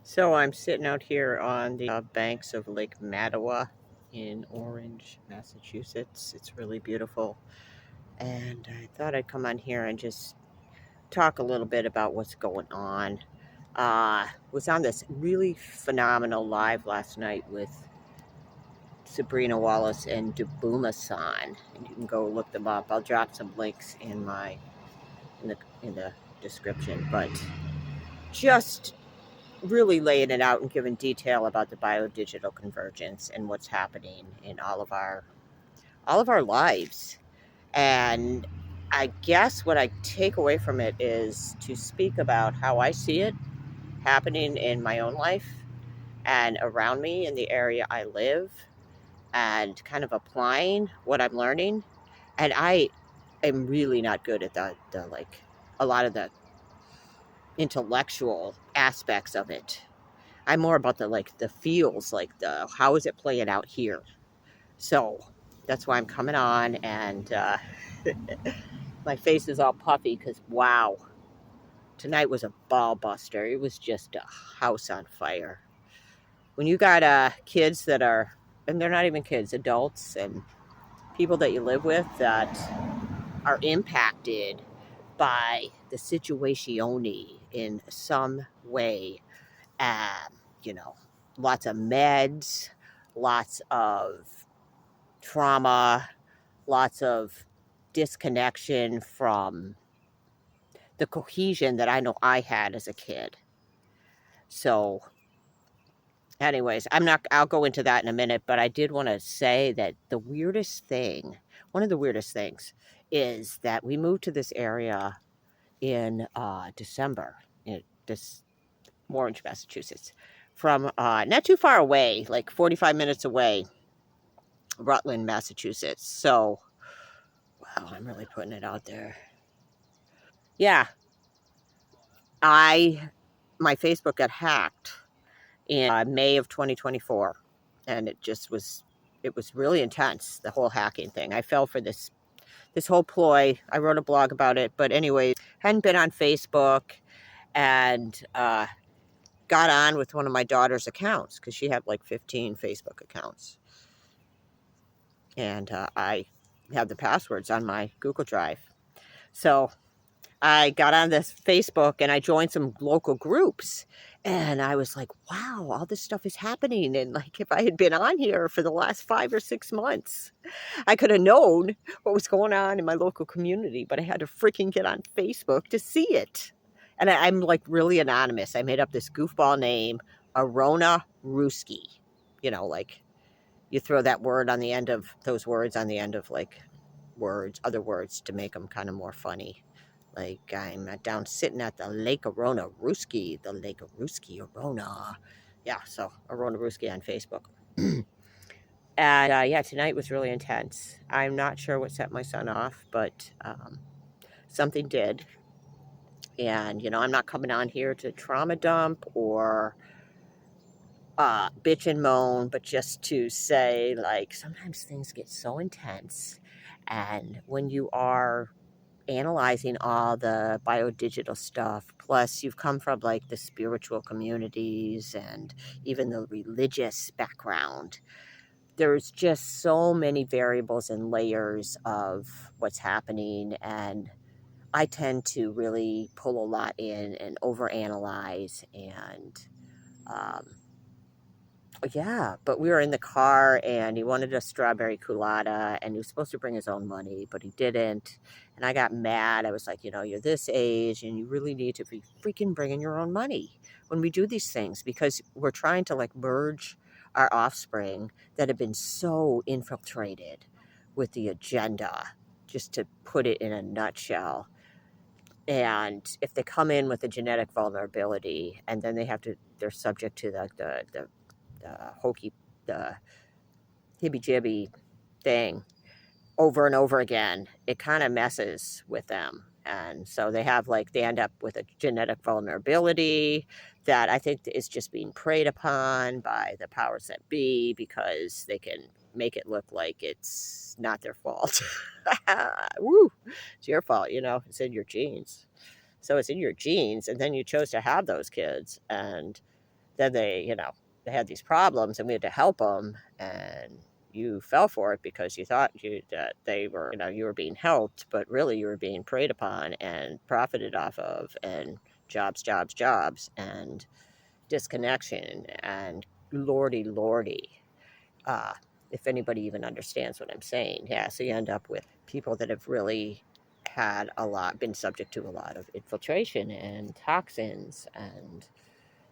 So I'm sitting out here on the banks of Lake Mattawa in Orange, Massachusetts. It's really beautiful. And I thought I'd come on here and just talk a little bit about what's going on. Was on this really phenomenal live last night with Sabrina Wallace and Dubuma-san. And you can go look them up. I'll drop some links in the description. But just really laying it out and giving detail about the biodigital convergence and what's happening in all of our lives. And I guess what I take away from it is to speak about how I see it happening in my own life and around me in the area I live, and kind of applying what I'm learning. And I am really not good at the like a lot of the intellectual aspects of it. I'm more about the feels, like the how is it playing out here. So that's why I'm coming on, and my face is all puffy because wow, tonight was a ball buster. It was just a house on fire. When you got kids that are, and they're not even kids, adults and people that you live with that are impacted by the situazione in some way, and lots of meds, lots of trauma, lots of disconnection from the cohesion that I know I had as a kid. So, anyways, I'll go into that in a minute, but I did want to say that one of the weirdest things, is that we moved to this area in December, in this Orange, Massachusetts, from not too far away, like 45 minutes away, Rutland, Massachusetts. So, wow, I'm really putting it out there. Yeah, my Facebook got hacked in May of 2024, and it was really intense, the whole hacking thing. I fell for this whole ploy. I wrote a blog about it, but anyways, hadn't been on Facebook, and got on with one of my daughter's accounts because she had like 15 Facebook accounts, and I have the passwords on my Google Drive. So I got on this Facebook and I joined some local groups, and I was like, wow, all this stuff is happening. And like, if I had been on here for the last 5 or 6 months, I could have known what was going on in my local community, but I had to freaking get on Facebook to see it. And I'm like really anonymous. I made up this goofball name, Arona Ruski. Like you throw that word on the end of those words on the end of like other words to make them kind of more funny. Like I'm down sitting at the Lake Arona Ruski, the Lake Ruski Arona. Yeah, so Arona Ruski on Facebook. And yeah, tonight was really intense. I'm not sure what set my son off, but something did. And, I'm not coming on here to trauma dump or bitch and moan, but just to say, like, sometimes things get so intense. And when you are analyzing all the biodigital stuff, plus you've come from like the spiritual communities and even the religious background, there's just so many variables and layers of what's happening. And I tend to really pull a lot in and overanalyze. And yeah, but we were in the car and he wanted a strawberry culotta and he was supposed to bring his own money, but he didn't. And I got mad. I was like, you're this age and you really need to be freaking bringing your own money when we do these things, because we're trying to like merge our offspring that have been so infiltrated with the agenda, just to put it in a nutshell. And if they come in with a genetic vulnerability and then they're subject to the hokey, the hibby jibby thing over and over again, it kind of messes with them. And so they end up with a genetic vulnerability that I think is just being preyed upon by the powers that be, because they can make it look like it's not their fault. Woo, it's your fault, it's in your genes. So it's in your genes, and then you chose to have those kids, and then they had these problems, and we had to help them, and you fell for it because you thought that they were, you were being helped, but really you were being preyed upon and profited off of, and jobs, jobs, jobs, and disconnection, and lordy, uh, if anybody even understands what I'm saying. Yeah, so you end up with people that have really been subject to a lot of infiltration and toxins, and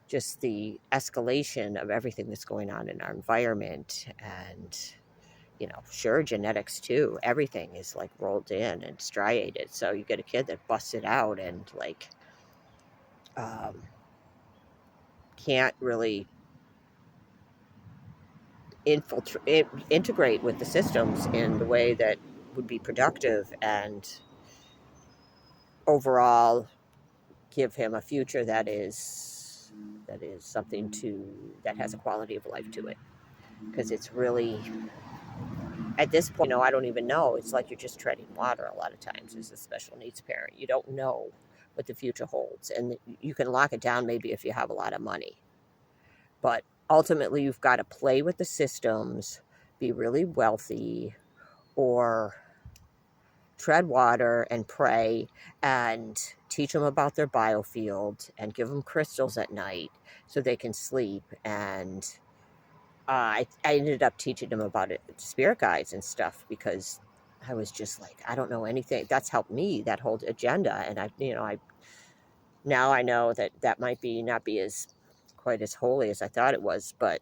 just the escalation of everything that's going on in our environment. And sure, genetics too, everything is like rolled in and striated, so you get a kid that busts it out and like um, can't really integrate with the systems in the way that would be productive and overall give him a future that is something that has a quality of life to it. Because it's really, at this point, I don't even know. It's like you're just treading water a lot of times as a special needs parent. You don't know what the future holds. And you can lock it down maybe if you have a lot of money. But ultimately, you've got to play with the systems, be really wealthy, or tread water and pray, and teach them about their biofield, and give them crystals at night so they can sleep. And I ended up teaching them about it, spirit guides and stuff, because I was just like, I don't know anything. That's helped me, that whole agenda. And now I know that that might not be as quite as holy as I thought it was, but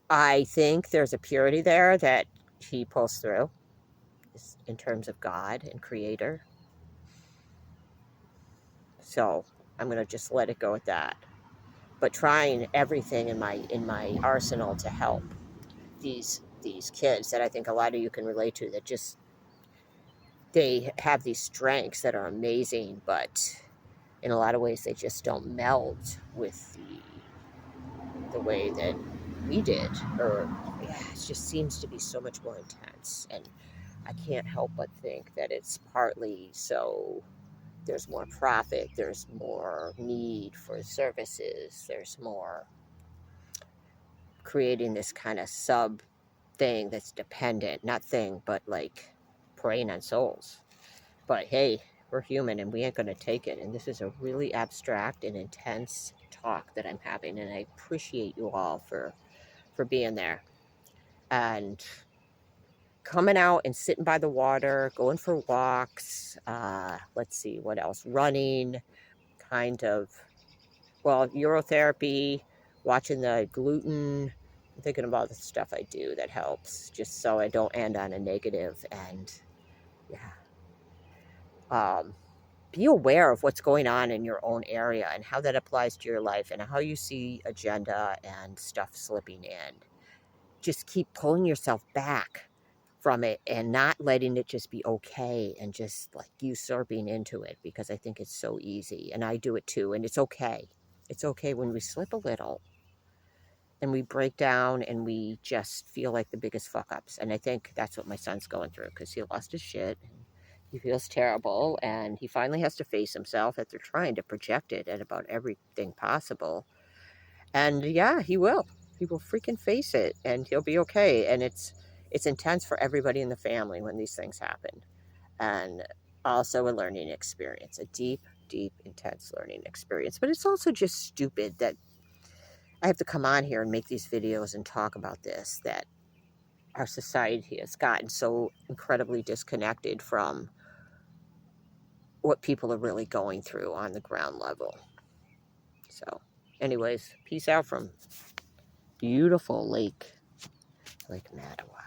I think there's a purity there that he pulls through in terms of God and creator. So I'm going to just let it go at that. But trying everything in my arsenal to help these kids that I think a lot of you can relate to, that just they have these strengths that are amazing, but in a lot of ways they just don't meld with the way that we did. Or yeah, it just seems to be so much more intense, and I can't help but think that it's partly so there's more profit, there's more need for services, there's more creating this kind of sub thing that's dependent, not thing, but like preying on souls. But hey, we're human and we ain't going to take it. And this is a really abstract and intense talk that I'm having. And I appreciate you all for being there and coming out and sitting by the water, going for walks. Let's see, what else? Running, kind of, well, urotherapy, watching the gluten. I'm thinking about the stuff I do that helps, just so I don't end on a negative. And yeah, be aware of what's going on in your own area and how that applies to your life and how you see agenda and stuff slipping in. Just keep pulling yourself back from it and not letting it just be okay and just like usurping into it, because I think it's so easy, and I do it too. And it's okay. It's okay when we slip a little and we break down and we just feel like the biggest fuck ups. And I think that's what my son's going through, because he lost his shit. He feels terrible, and he finally has to face himself after trying to project it at about everything possible. And yeah, he will. He will freaking face it, and he'll be okay. And it's intense for everybody in the family when these things happen. And also a learning experience, a deep, deep, intense learning experience. But it's also just stupid that I have to come on here and make these videos and talk about this, that our society has gotten so incredibly disconnected from what people are really going through on the ground level. So, anyways, peace out from beautiful Lake Mattawa.